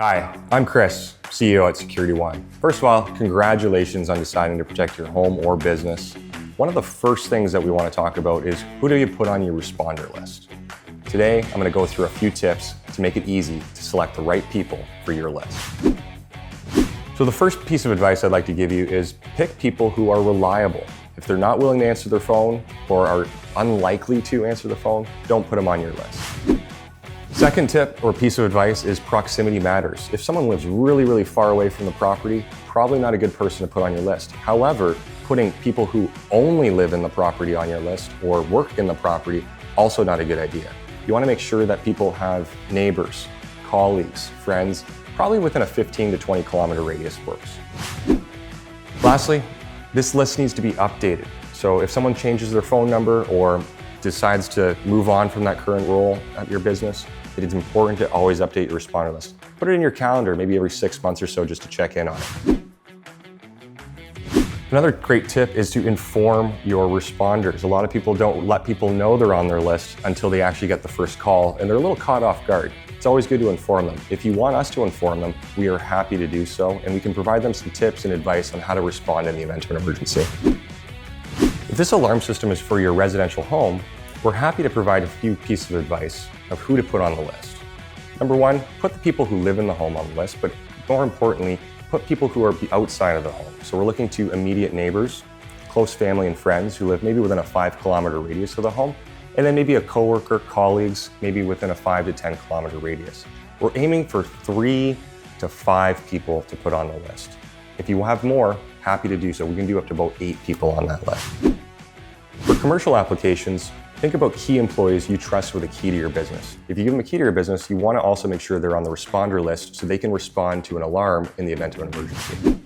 Hi, I'm Chris, CEO at Security One. First of all, congratulations on deciding to protect your home or business. One of the first things that we want to talk about is who do you put on your responder list? Today, I'm going to go through a few tips to make it easy to select the right people for your list. So the first piece of advice I'd like to give you is pick people who are reliable. If they're not willing to answer their phone or are unlikely to answer the phone, don't put them on your list. Second tip or piece of advice is proximity matters. If someone lives really far away from the property, probably not a good person to put on your list. However, putting people who only live in the property on your list or work in the property, also not a good idea. You want to make sure that people have neighbors, colleagues, friends, probably within a 15 to 20 kilometer radius works. Lastly, this list needs to be updated. So if someone changes their phone number or decides to move on from that current role at your business, it is important to always update your responder list. Put it in your calendar, maybe every 6 months or so, just to check in on it. Another great tip is to inform your responders. A lot of people don't let people know they're on their list until they actually get the first call, and they're a little caught off guard. It's always good to inform them. If you want us to inform them, we are happy to do so, and we can provide them some tips and advice on how to respond in the event of an emergency. If this alarm system is for your residential home, we're happy to provide a few pieces of advice of who to put on the list. Number one, put the people who live in the home on the list, but more importantly, put people who are outside of the home. So we're looking to immediate neighbors, close family and friends who live maybe within a 5 kilometer radius of the home, and then maybe a coworker, colleagues, maybe within a 5 to 10 kilometer radius. We're aiming for 3 to 5 people to put on the list. If you have more, happy to do so. We can do up to about 8 people on that list. For commercial applications, think about key employees you trust with a key to your business. If you give them a key to your business, you want to also make sure they're on the responder list so they can respond to an alarm in the event of an emergency.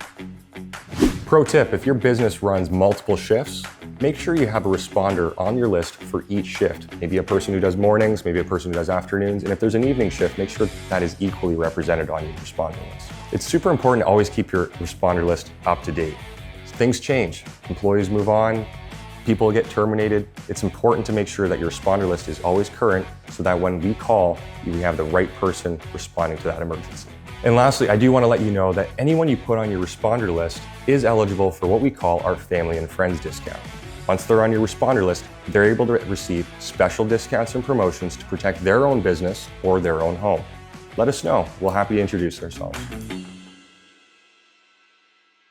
Pro tip, if your business runs multiple shifts, make sure you have a responder on your list for each shift. Maybe a person who does mornings, maybe a person who does afternoons, and if there's an evening shift, make sure that is equally represented on your responder list. It's super important to always keep your responder list up to date. Things change, employees move on, people get terminated. It's important to make sure that your responder list is always current so that when we call, we have the right person responding to that emergency. And lastly, I do want to let you know that anyone you put on your responder list is eligible for what we call our family and friends discount. Once they're on your responder list, they're able to receive special discounts and promotions to protect their own business or their own home. Let us know. We're happy to introduce ourselves.